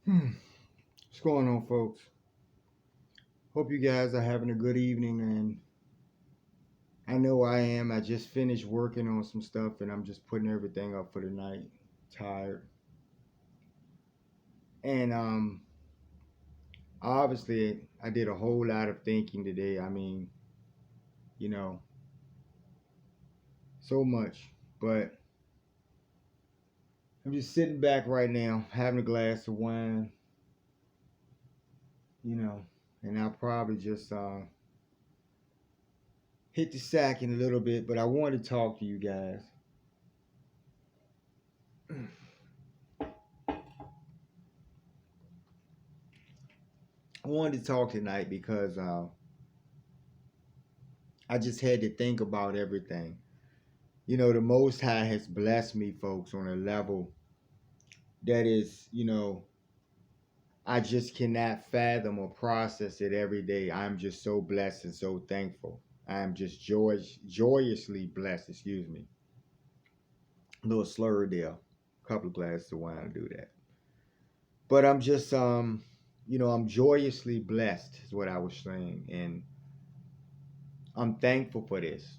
What's going on, folks? Hope you guys are having a good evening, and I know I am. I just finished working on some stuff, and I'm just putting everything up for the night. Tired, and obviously, I did a whole lot of thinking today. I mean, you know, so much, but I'm just sitting back right now, having a glass of wine, you know, and I'll probably just hit the sack in a little bit. But I wanted to talk to you guys. I wanted to talk tonight because I just had to think about everything. You know, the Most High has blessed me, folks, on a level that is, I just cannot fathom or process it every day. I'm just so blessed and so thankful. I'm just joyously blessed, excuse me. A little slurred there. A couple of glasses of wine to do that. But I'm just, I'm joyously blessed, is what I was saying. And I'm thankful for this.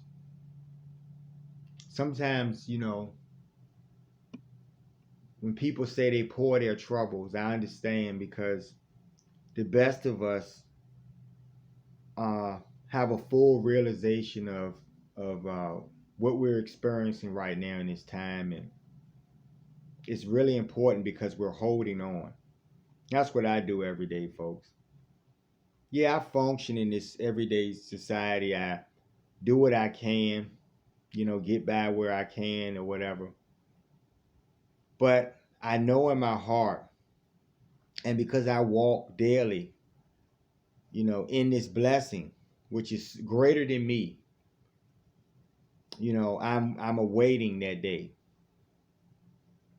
Sometimes, when people say they pour their troubles, I understand because the best of us have a full realization of what we're experiencing right now in this time, and it's really important because we're holding on. That's what I do every day, folks. Yeah, I function in this everyday society. I do what I can, get by where I can or whatever. But I know in my heart, and because I walk daily in this blessing, which is greater than me. I'm awaiting that day.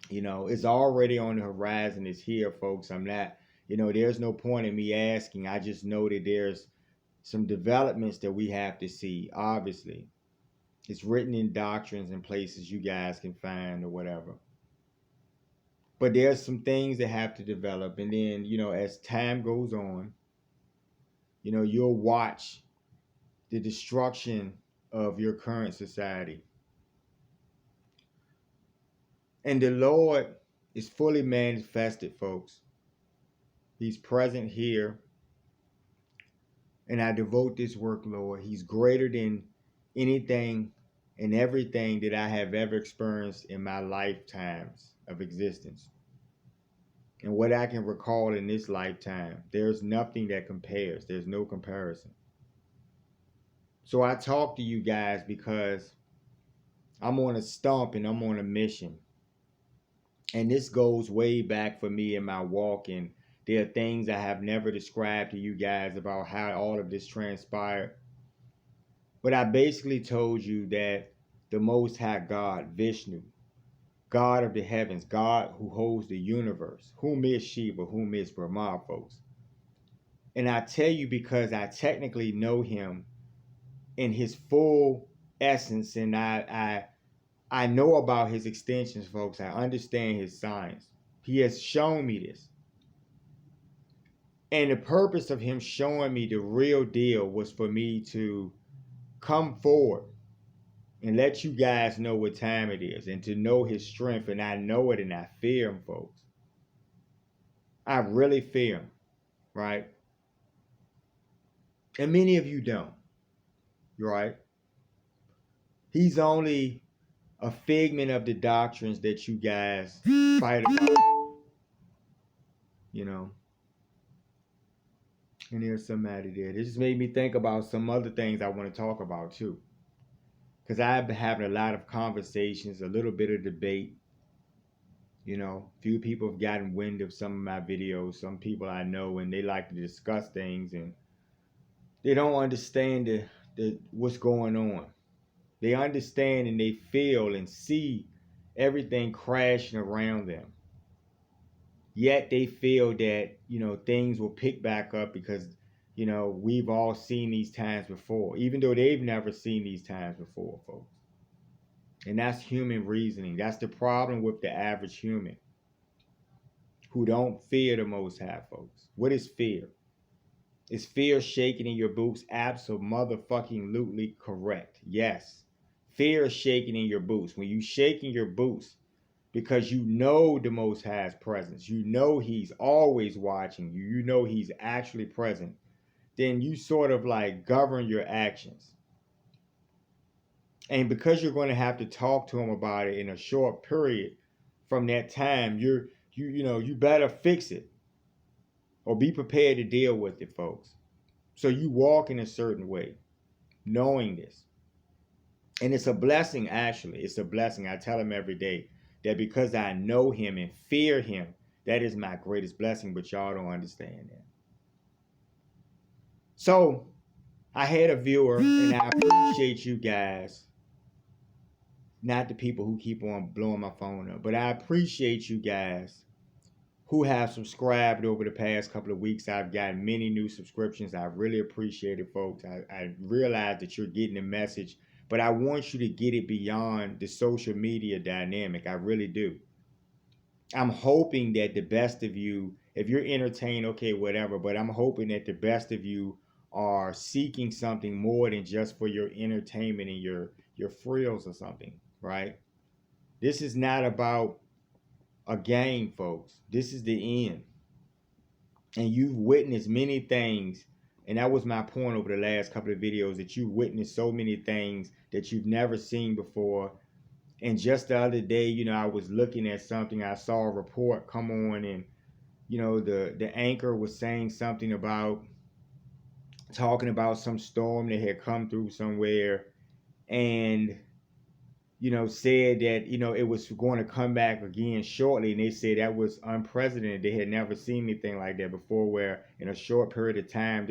It's already on the horizon. It's here, folks. I'm not, there's no point in me asking. I just know that there's some developments that we have to see, obviously. It's written in doctrines and places you guys can find or whatever. But there's some things that have to develop. And then, as time goes on, you'll watch the destruction of your current society. And the Lord is fully manifested, folks. He's present here. And I devote this work, Lord. He's greater than anything and everything that I have ever experienced in my lifetimes of existence. And what I can recall in this lifetime, there's nothing that compares. There's no comparison. So I talk to you guys because I'm on a stump and I'm on a mission. And this goes way back for me in my walk. And there are things I have never described to you guys about how all of this transpired. But I basically told you that the Most High God, Vishnu, God of the heavens, God who holds the universe, whom is Shiva, whom is Brahma, folks. And I tell you because I technically know him in his full essence, and I know about his extensions, folks. I understand his science. He has shown me this. And the purpose of him showing me the real deal was for me to come forward and let you guys know what time it is and to know his strength. And I know it and I fear him, folks. I really fear him, right? And many of you don't, right? He's only a figment of the doctrines that you guys fight about, you know. And there's somebody there. This just made me think about some other things I want to talk about too. Because I've been having a lot of conversations, a little bit of debate. Few people have gotten wind of some of my videos. Some people I know, and they like to discuss things, and they don't understand the what's going on. They understand and they feel and see everything crashing around them. Yet they feel that, things will pick back up because, we've all seen these times before, even though they've never seen these times before, folks. And that's human reasoning. That's the problem with the average human who don't fear the Most High, folks. What is fear? Is fear shaking in your boots? Absolutely correct. Yes. Fear is shaking in your boots. When you shake in your boots because you know the Most High's presence, you know He's always watching you, you know He's actually present, then you sort of like govern your actions. And because you're going to have to talk to Him about it in a short period from that time, you better fix it or be prepared to deal with it, folks. So you walk in a certain way, knowing this. And it's a blessing, actually. It's a blessing. I tell Him every day that because I know Him and fear Him, that is my greatest blessing, but y'all don't understand that. So I had a viewer, and I appreciate you guys. Not the people who keep on blowing my phone up, but I appreciate you guys who have subscribed over the past couple of weeks. I've gotten many new subscriptions. I really appreciate it, folks. I realize that you're getting the message, but I want you to get it beyond the social media dynamic. I really do. I'm hoping that the best of you, if you're entertained, okay, whatever, but I'm hoping that the best of you are seeking something more than just for your entertainment and your frills or something, right? This is not about a game, folks. This is the end. And you've witnessed many things, and that was my point over the last couple of videos, that you witnessed so many things that you've never seen before. And just the other day, I was looking at something. I saw a report come on, and the anchor was saying something about talking about some storm that had come through somewhere, and said that, it was going to come back again shortly. And they said that was unprecedented. They had never seen anything like that before, where in a short period of time,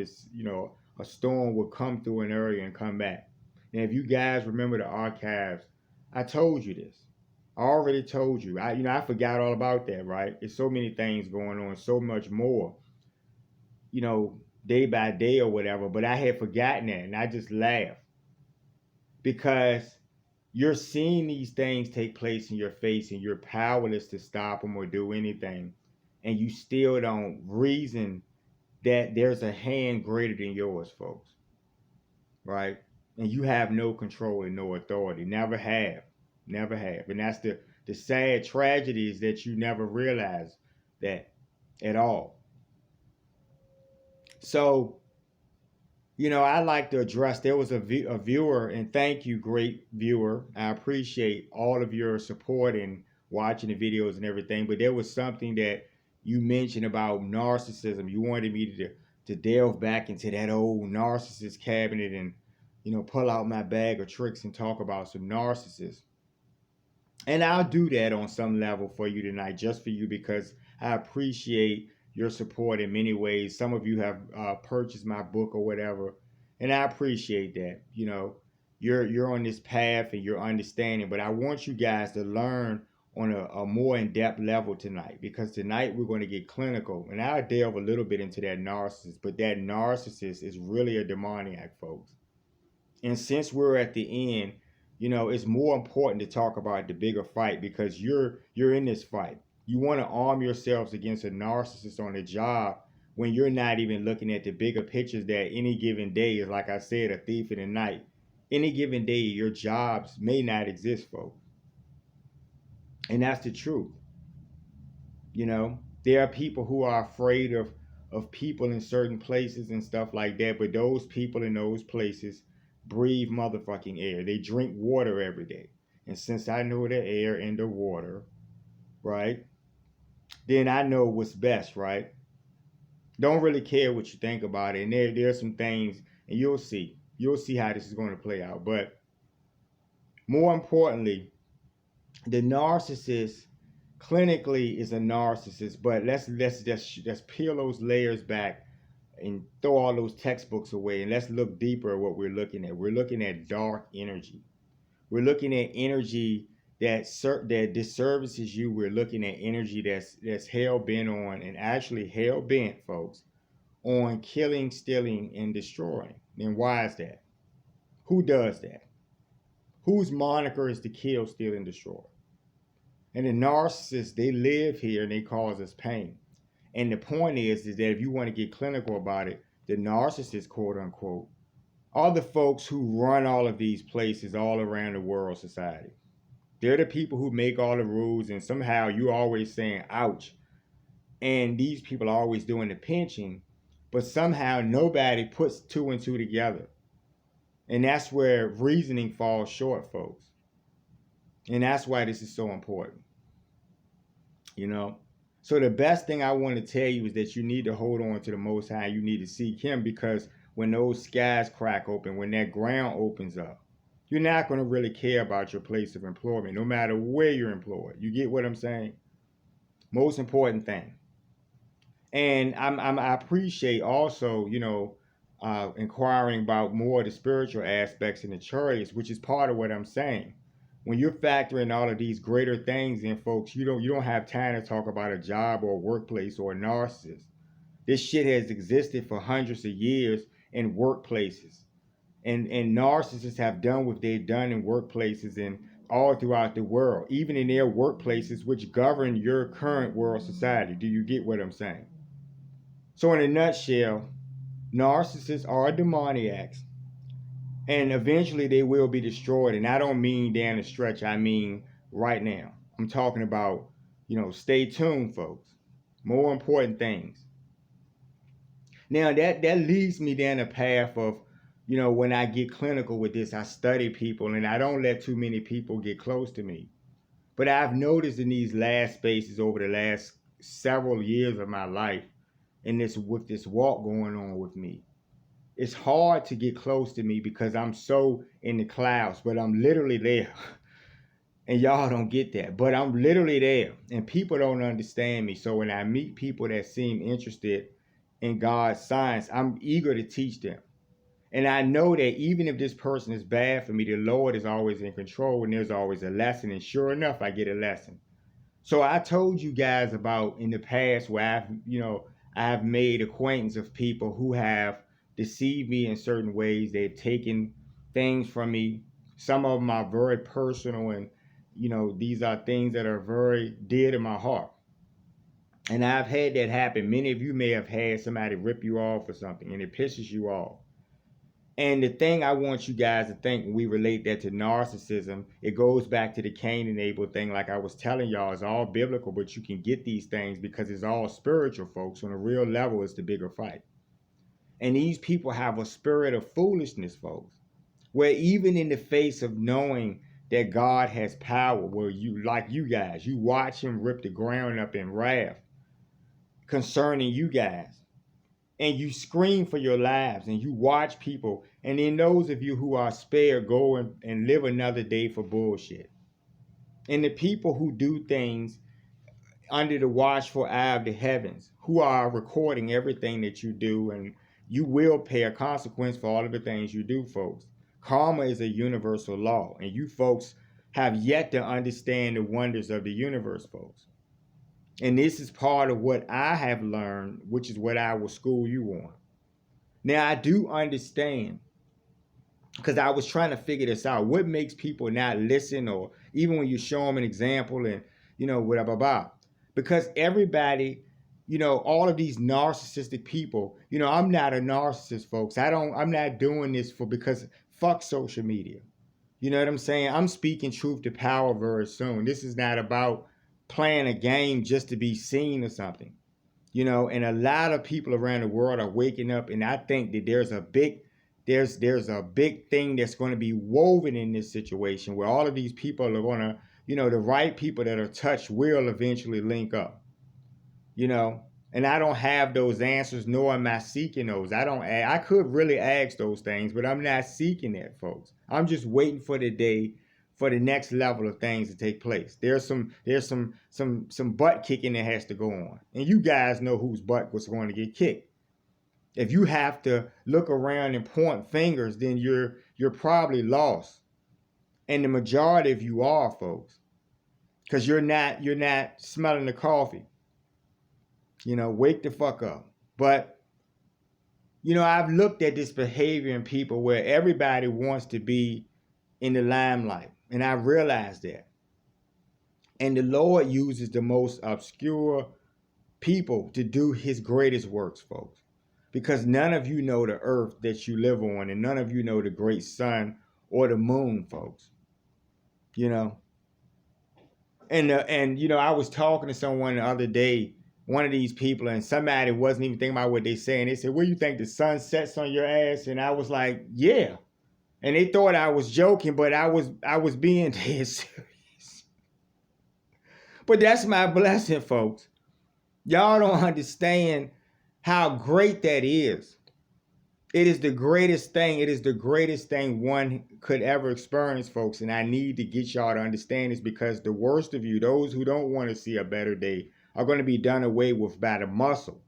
a storm would come through an area and come back. And if you guys remember the archives, I told you this. I already told you. I forgot all about that, right? There's so many things going on, so much more, day by day or whatever. But I had forgotten that, and I just laughed because you're seeing these things take place in your face, and you're powerless to stop them or do anything. And you still don't reason that there's a hand greater than yours, folks. Right? And you have no control and no authority. Never have. Never have. And that's the sad tragedy, is that you never realize that at all. So, I like to address, there was a viewer, and thank you, great viewer. I appreciate all of your support and watching the videos and everything. But there was something that you mentioned about narcissism. You wanted me to delve back into that old narcissist cabinet and, pull out my bag of tricks and talk about some narcissists. And I'll do that on some level for you tonight, just for you, because I appreciate your support in many ways. Some of you have purchased my book or whatever, and I appreciate that. You're on this path and you're understanding, but I want you guys to learn on a more in-depth level tonight, because tonight we're going to get clinical, and I'll delve a little bit into that narcissist. But that narcissist is really a demoniac, folks. And since we're at the end, it's more important to talk about the bigger fight, because you're in this fight. You want to arm yourselves against a narcissist on the job when you're not even looking at the bigger pictures, that any given day is, like I said, a thief in the night. Any given day, your jobs may not exist, folks. And that's the truth. There are people who are afraid of people in certain places and stuff like that, but those people in those places breathe motherfucking air. They drink water every day. And since I know the air and the water, right, then I know what's best, right? Don't really care what you think about it. And there's some things, and you'll see. You'll see how this is going to play out. But more importantly, the narcissist clinically is a narcissist, but let's just peel those layers back and throw all those textbooks away, and let's look deeper at what we're looking at. We're looking at dark energy. We're looking at energy that disservices you. We're looking at energy that's hell bent on, and actually hell bent, folks, on killing, stealing, and destroying. And why is that? Who does that? Whose moniker is to kill, steal, and destroy? And the narcissists, they live here and they cause us pain. And the point is that if you want to get clinical about it, the narcissists, quote unquote, are the folks who run all of these places all around the world society. They're the people who make all the rules, and somehow you're always saying, ouch. And these people are always doing the pinching, but somehow nobody puts two and two together. And that's where reasoning falls short, folks. And that's why this is so important. You know? So the best thing I want to tell you is that you need to hold on to the Most High. You need to seek Him, because when those skies crack open, when that ground opens up, you're not going to really care about your place of employment, no matter where you're employed. You get what I'm saying? Most important thing. And I appreciate also, inquiring about more of the spiritual aspects in the chariots, which is part of what I'm saying. When you're factoring all of these greater things in, folks, you don't have time to talk about a job or a workplace or a narcissist. This shit has existed for hundreds of years in workplaces. And narcissists have done what they've done in workplaces and all throughout the world, even in their workplaces, which govern your current world society. Do you get what I'm saying? So in a nutshell, narcissists are demoniacs, and eventually they will be destroyed. And I don't mean down the stretch, I mean right now. I'm talking about, stay tuned, folks. More important things. Now that leads me down a path of, when I get clinical with this, I study people and I don't let too many people get close to me. But I've noticed in these last spaces over the last several years of my life, and with this walk going on with me, it's hard to get close to me because I'm so in the clouds, but I'm literally there. And y'all don't get that, but I'm literally there, and people don't understand me. So when I meet people that seem interested in God's science, I'm eager to teach them. And I know that even if this person is bad for me, the Lord is always in control, and there's always a lesson. And sure enough, I get a lesson. So I told you guys about in the past where I've made acquaintance of people who have deceived me in certain ways. They've taken things from me. Some of them are very personal, and these are things that are very dear to my heart. And I've had that happen. Many of you may have had somebody rip you off for something, and it pisses you off. And the thing I want you guys to think when we relate that to narcissism, it goes back to the Cain and Abel thing. Like I was telling y'all, it's all biblical, but you can get these things because it's all spiritual, folks. On a real level, it's the bigger fight. And these people have a spirit of foolishness, folks, where even in the face of knowing that God has power, where you guys, you watch Him rip the ground up in wrath concerning you guys. And you scream for your lives, and you watch people, and then those of you who are spared go and live another day for bullshit. And the people who do things under the watchful eye of the heavens, who are recording everything that you do, and you will pay a consequence for all of the things you do, folks. Karma is a universal law, and you folks have yet to understand the wonders of the universe, folks. And this is part of what I have learned, which is what I will school you on. Now, I do understand, because I was trying to figure this out. What makes people not listen, or even when you show them an example and, blah, blah, blah. Because everybody, all of these narcissistic people, I'm not a narcissist, folks. I'm not doing this because fuck social media. You know what I'm saying? I'm speaking truth to power very soon. This is not about playing a game just to be seen or something, and a lot of people around the world are waking up, and I think that there's a big thing that's going to be woven in this situation where all of these people are going to, the right people that are touched will eventually link up, and I don't have those answers, nor am I seeking those. I could really ask those things, but I'm not seeking that, folks. I'm just waiting for the day for the next level of things to take place. There's some butt kicking that has to go on. And you guys know whose butt was going to get kicked. If you have to look around and point fingers, then you're probably lost. And the majority of you are, folks. Because you're not smelling the coffee. Wake the fuck up. But I've looked at this behavior in people where everybody wants to be in the limelight. And I realized that. And the Lord uses the most obscure people to do his greatest works, folks. Because none of you know the earth that you live on, and none of you know the great sun or the moon, folks. You know? And you know, I was talking to someone the other day, one of these people, and somebody wasn't even thinking about what they saying. They said, "Well, you think the sun sets on your ass?" And I was like, "Yeah." And they thought I was joking, but I was being dead serious. But that's my blessing, folks. Y'all don't understand how great that is. It is the greatest thing. It is the greatest thing one could ever experience, folks. And I need to get y'all to understand this, because the worst of you, those who don't want to see a better day, are going to be done away with by the muscle.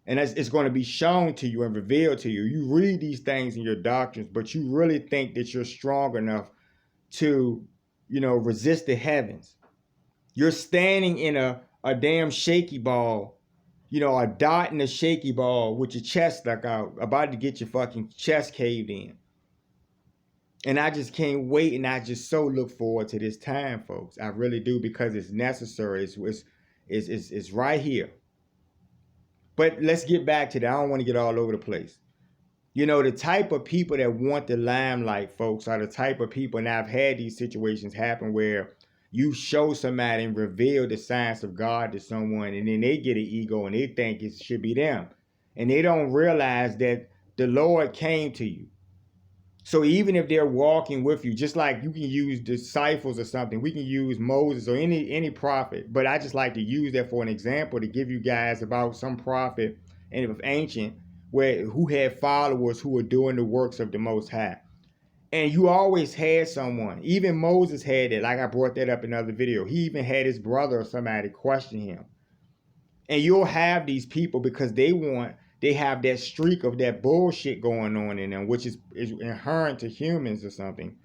And it's going to be shown to you and revealed to you. You read these things in your doctrines, but you really think that you're strong enough to, you know, resist the heavens. You're standing in a damn shaky ball, you know, a dot in a shaky ball with your chest stuck out, about to get your fucking chest caved in. And I just can't wait, and I just so look forward to this time, folks. I really do, because it's necessary. It's right here. But let's get back to that. I don't want to get all over the place. You know, the type of people that want the limelight, folks, are the type of people, and I've had these situations happen where you show somebody and reveal the science of God to someone, and then they get an ego and they think it should be them. And they don't realize that the Lord came to you. So even if they're walking with you, just like you can use disciples or something, we can use Moses or any prophet, but I just like to use that for an example to give you guys about some prophet and of ancient who had followers who were doing the works of the Most High. And you always had someone, even Moses had it, like I brought that up in another video. He even had his brother or somebody question him. And you'll have these people because they have that streak of that bullshit going on in them, which is inherent to humans or something.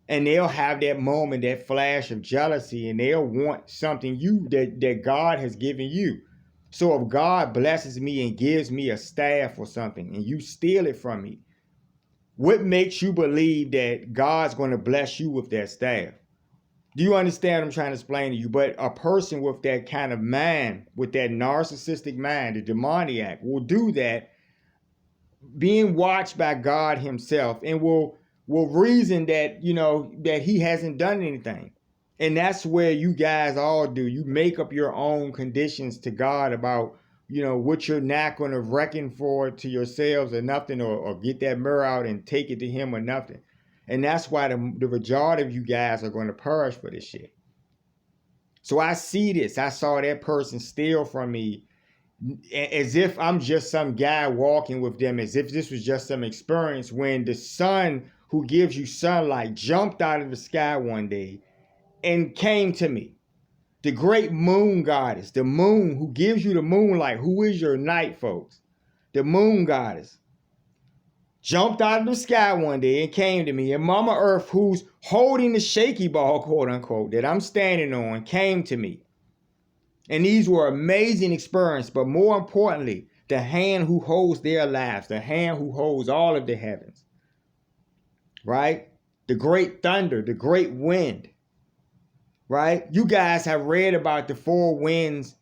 And they'll have that moment, that flash of jealousy, and they'll want something that God has given you. So if God blesses me and gives me a staff or something, and you steal it from me, what makes you believe that God's going to bless you with that staff? Do you understand what I'm trying to explain to you? But a person with that kind of mind, with that narcissistic mind, the demoniac, will do that, being watched by God himself, and will reason that, you know, that he hasn't done anything. And that's where you guys all do. You make up your own conditions to God about, you know, what you're not going to reckon for to yourselves or nothing, or get that mirror out and take it to him or nothing. And that's why the majority of you guys are going to perish for this shit. So I see this. I saw that person steal from me as if I'm just some guy walking with them, as if this was just some experience, when the sun who gives you sunlight jumped out of the sky one day and came to me. The great moon goddess, the moon who gives you the moonlight, who is your night, folks. The moon goddess jumped out of the sky one day and came to me. And Mama Earth, who's holding the shaky ball, quote unquote, that I'm standing on, came to me. And these were amazing experiences, but more importantly, the hand who holds their lives, the hand who holds all of the heavens, right? The great thunder, the great wind, right? You guys have read about the four winds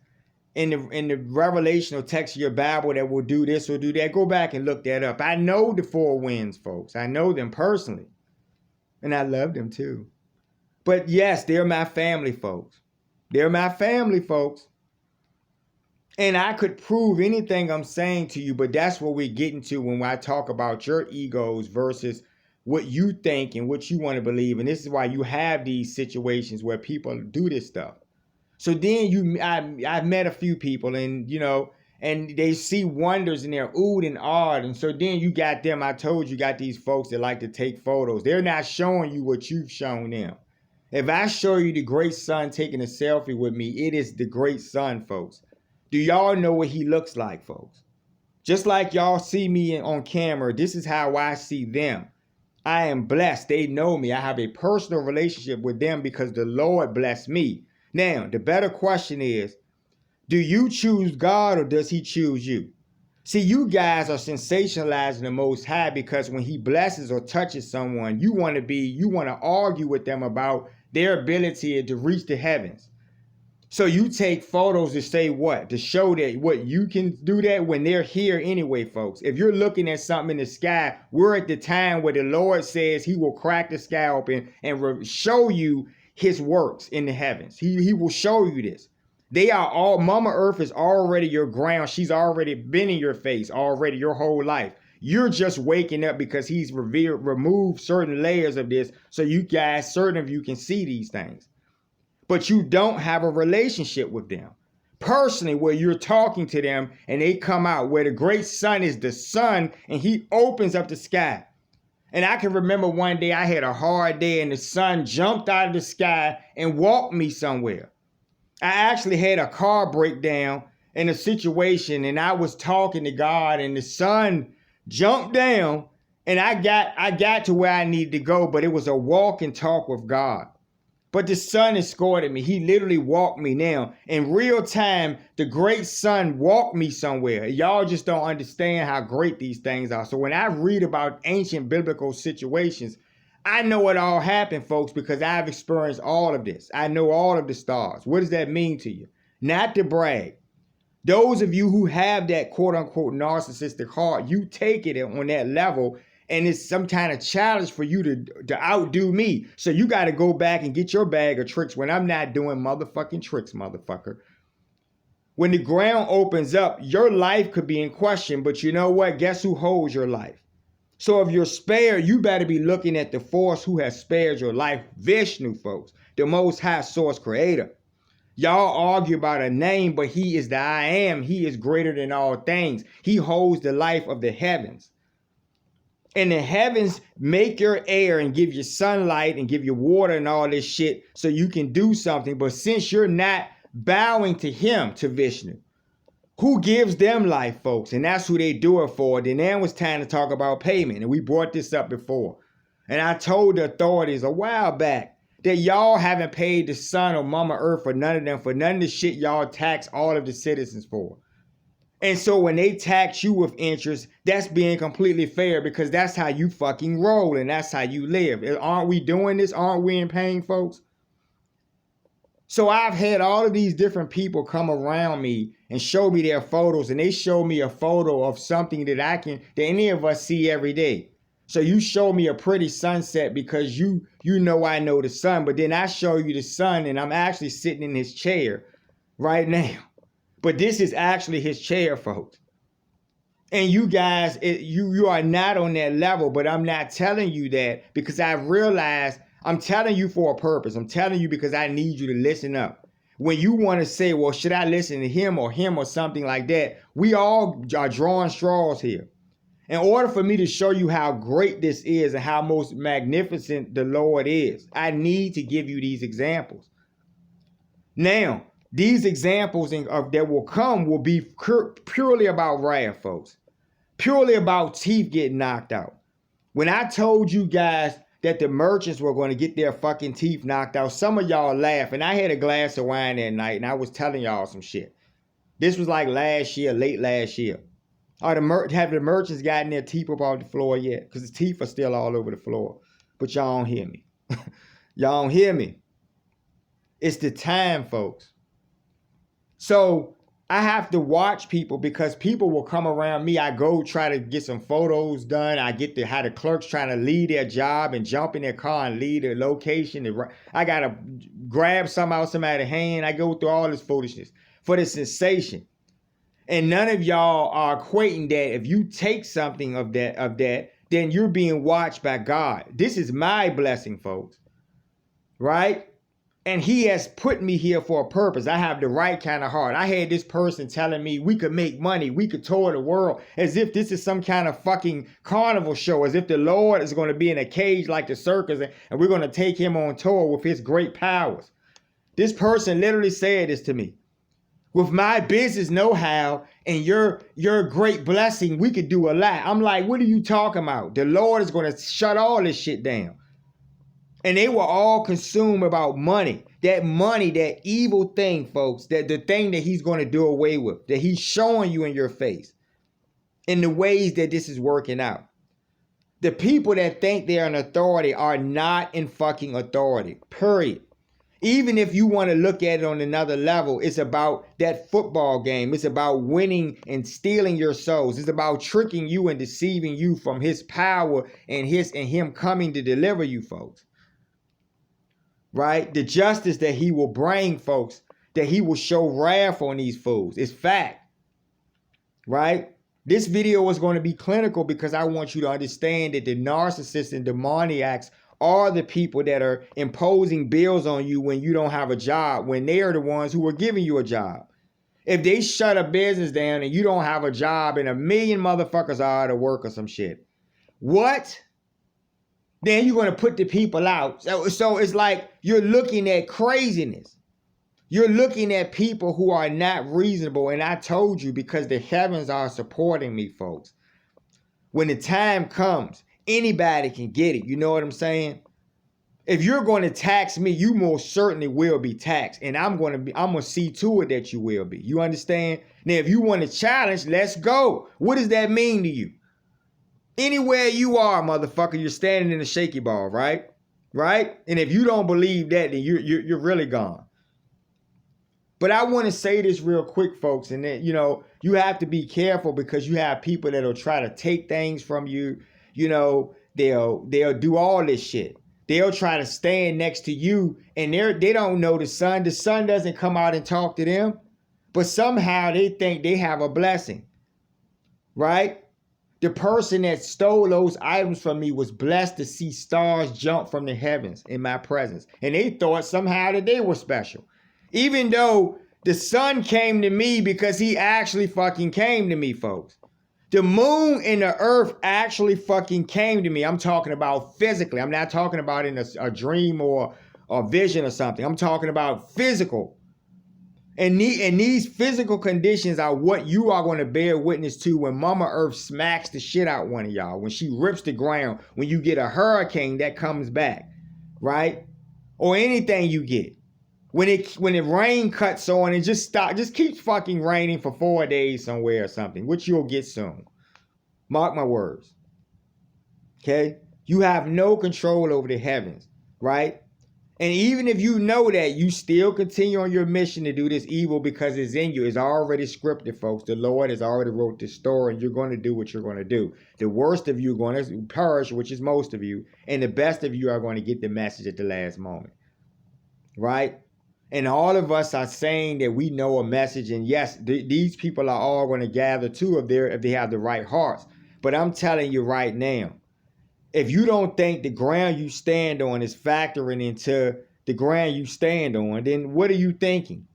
in the revelational text of your Bible that will do this or do that. Go back and look that up. I know the four winds, folks. I know them personally, and I love them too. But yes, they're my family, folks. They're my family, folks. And I could prove anything I'm saying to you, but that's what we're getting to when I talk about your egos versus what you think and what you want to believe. And this is why you have these situations where people do this stuff. So then I've met a few people, and, you know, and they see wonders and they're oohed and awed. And so then you got them, I told you, got these folks that like to take photos. They're not showing you what you've shown them. If I show you the great sun taking a selfie with me, it is the great sun, folks. Do y'all know what he looks like, folks? Just like y'all see me on camera, this is how I see them. I am blessed. They know me. I have a personal relationship with them because the Lord blessed me. Now, the better question is, do you choose God or does he choose you? See, you guys are sensationalizing the Most High because when he blesses or touches someone, you want to argue with them about their ability to reach the heavens. So you take photos to say what? To show that what you can do that when they're here anyway, folks. If you're looking at something in the sky, we're at the time where the Lord says he will crack the sky open and show you his works in the heavens. He will show you this. They are all, Mama Earth is already your ground. She's already been in your face already your whole life. You're just waking up because he's removed certain layers of this so you guys, certain of you can see these things. But you don't have a relationship with them personally where you're talking to them and they come out where the great sun is the sun and he opens up the sky. And I can remember one day I had a hard day and the sun jumped out of the sky and walked me somewhere. I actually had a car breakdown in a situation and I was talking to God and the sun jumped down and I got to where I needed to go, but it was a walk and talk with God. But the sun escorted me. He literally walked me now. In real time, the great sun walked me somewhere. Y'all just don't understand how great these things are. So when I read about ancient biblical situations, I know it all happened, folks, because I've experienced all of this. I know all of the stars. What does that mean to you? Not to brag. Those of you who have that quote unquote narcissistic heart, you take it on that level and it's some kind of challenge for you to outdo me. So you got to go back and get your bag of tricks when I'm not doing motherfucking tricks, motherfucker. When the ground opens up, your life could be in question, but you know what? Guess who holds your life? So if you're spared, you better be looking at the force who has spared your life. Vishnu, folks, the most high source creator. Y'all argue about a name, but he is the I am. He is greater than all things. He holds the life of the heavens. And the heavens make your air and give you sunlight and give you water and all this shit so you can do something. But since you're not bowing to him, to Vishnu, who gives them life, folks, and that's who they do it for, then now it's time to talk about payment. And we brought this up before. And I told the authorities a while back that y'all haven't paid the sun or Mama Earth for none of them, for none of the shit y'all tax all of the citizens for. And so when they tax you with interest, that's being completely fair because that's how you fucking roll and that's how you live. Aren't we doing this? Aren't we in pain, folks? So I've had all of these different people come around me and show me their photos, and they show me a photo of something that any of us see every day. So you show me a pretty sunset because you know I know the sun, but then I show you the sun and I'm actually sitting in his chair right now. But this is actually his chair, folks. And you guys, you are not on that level, but I'm not telling you that because I realized I'm telling you for a purpose. I'm telling you because I need you to listen up. When you want to say, well, should I listen to him or something like that? We all are drawing straws here. In order for me to show you how great this is and how most magnificent the Lord is, I need to give you these examples. Now, these examples that will come will be purely about wrath, folks. Purely about teeth getting knocked out. When I told you guys that the merchants were going to get their fucking teeth knocked out, some of y'all laughed. And I had a glass of wine that night and I was telling y'all some shit. This was like last year, late last year. Have the merchants gotten their teeth up off the floor yet? Because the teeth are still all over the floor. But y'all don't hear me. Y'all don't hear me. It's the time, folks. So I have to watch people because people will come around me. I go try to get some photos done. I get to how the clerks trying to leave their job and jump in their car and leave their location. I got to grab something out of somebody's hand. I go through all this foolishness for the sensation. And none of y'all are equating that if you take something of that, then you're being watched by God. This is my blessing, folks. Right? And he has put me here for a purpose. I have the right kind of heart. I had this person telling me we could make money. We could tour the world as if this is some kind of fucking carnival show, as if the Lord is going to be in a cage like the circus and we're going to take him on tour with his great powers. This person literally said this to me. With my business know-how and your great blessing, we could do a lot. I'm like, what are you talking about? The Lord is going to shut all this shit down. And they were all consumed about money. That money, that evil thing, folks, that the thing that he's going to do away with, that he's showing you in your face in the ways that this is working out. The people that think they're an authority are not in fucking authority, period. Even if you want to look at it on another level, it's about that football game. It's about winning and stealing your souls. It's about tricking you and deceiving you from his power and him coming to deliver you, folks. Right? The justice that he will bring, folks, that he will show wrath on these fools. It's fact. Right? This video is going to be clinical because I want you to understand that the narcissists and demoniacs are the people that are imposing bills on you when you don't have a job, when they are the ones who are giving you a job. If they shut a business down and you don't have a job and 1 million motherfuckers are out of work or some shit, what? Then you're going to put the people out. So it's like you're looking at craziness. You're looking at people who are not reasonable. And I told you, because the heavens are supporting me, folks. When the time comes, anybody can get it. You know what I'm saying? If you're going to tax me, you most certainly will be taxed. And I'm going to see to it that you will be. You understand? Now, if you want to challenge, let's go. What does that mean to you? Anywhere you are, motherfucker, you're standing in a shaky ball, right? Right? And if you don't believe that, then you're really gone. But I want to say this real quick, folks, and that, you have to be careful because you have people that'll try to take things from you. They'll do all this shit. They'll try to stand next to you, and they don't know the sun. The sun doesn't come out and talk to them, but somehow they think they have a blessing, right? The person that stole those items from me was blessed to see stars jump from the heavens in my presence, and they thought somehow that they were special. Even though the sun came to me because he actually fucking came to me, folks. The moon and the earth actually fucking came to me. I'm talking about physically. I'm not talking about in a dream or a vision or something. I'm talking about physical. And these physical conditions are what you are going to bear witness to when Mama Earth smacks the shit out one of y'all. When she rips the ground. When you get a hurricane that comes back. Right? Or anything you get. When the rain cuts on and just keeps fucking raining for 4 days somewhere or something, which you'll get soon. Mark my words. Okay? You have no control over the heavens, right? And even if you know that, you still continue on your mission to do this evil because it's in you. It's already scripted, folks. The Lord has already wrote this story, and you're going to do what you're going to do. The worst of you are going to perish, which is most of you, and the best of you are going to get the message at the last moment, right? And all of us are saying that we know a message. And yes, these people are all going to gather too if they have the right hearts. But I'm telling you right now, if you don't think the ground you stand on is factoring into the ground you stand on, then what are you thinking?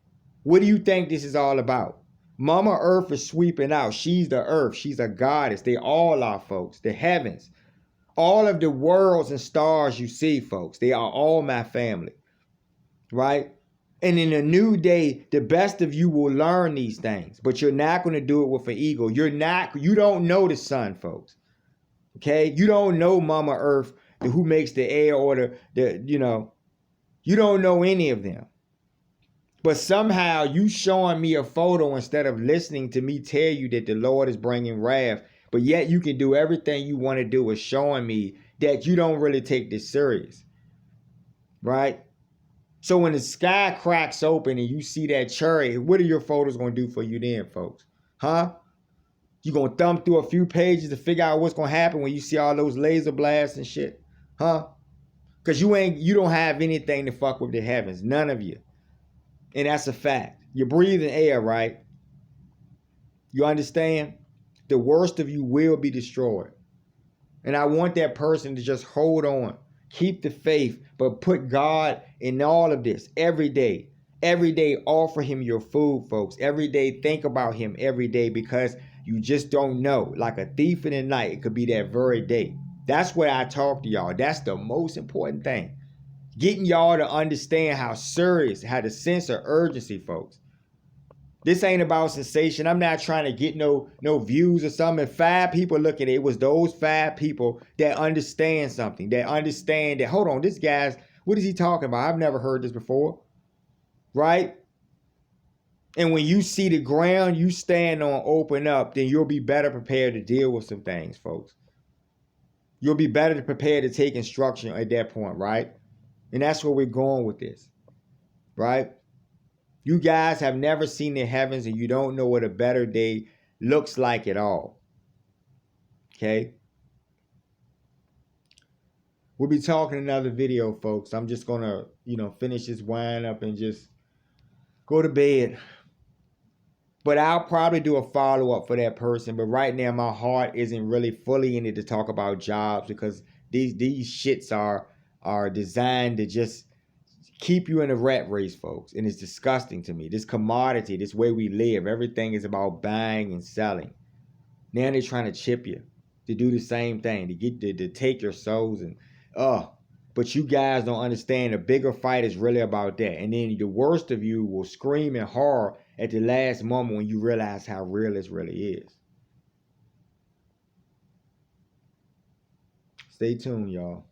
What do you think this is all about? Mama Earth is sweeping out. She's the earth. She's a goddess. They all are, folks. The heavens. All of the worlds and stars you see, folks, they are all my family. Right? And in a new day, the best of you will learn these things, but you're not going to do it with an ego. You don't know the sun, folks. Okay? You don't know Mama Earth, who makes the air, or you don't know any of them. But somehow you showing me a photo instead of listening to me tell you that the Lord is bringing wrath, but yet you can do everything you want to do is showing me that you don't really take this serious. Right? So when the sky cracks open and you see that cherry, what are your photos going to do for you then, folks? Huh? You going to thumb through a few pages to figure out what's going to happen when you see all those laser blasts and shit? Huh? Because you don't have anything to fuck with the heavens. None of you. And that's a fact. You're breathing air, right? You understand? The worst of you will be destroyed. And I want that person to just hold on. Keep the faith, but put God in all of this every day. Every day, offer him your food, folks. Every day, think about him every day, because you just don't know. Like a thief in the night, it could be that very day. That's what I talk to y'all. That's the most important thing. Getting y'all to understand how serious, how the sense of urgency, folks. This ain't about sensation. I'm not trying to get no views or something. If 5 people look at it, it was those 5 people that understand something. That understand that, hold on, this guy's, what is he talking about? I've never heard this before. Right? And when you see the ground you stand on open up, then you'll be better prepared to deal with some things, folks. You'll be better prepared to take instruction at that point, right? And that's where we're going with this, right? You guys have never seen the heavens and you don't know what a better day looks like at all. Okay? We'll be talking another video, folks. I'm just going to, finish this wind up and just go to bed. But I'll probably do a follow-up for that person. But right now, my heart isn't really fully in it to talk about jobs because these shits are designed to just keep you in a rat race, folks. And it's disgusting to me. This commodity, this way we live, everything is about buying and selling. Now they're trying to chip you to do the same thing, to get to take your souls and but you guys don't understand the bigger fight is really about that. And then the worst of you will scream in horror at the last moment when you realize how real this really is. Stay tuned, y'all.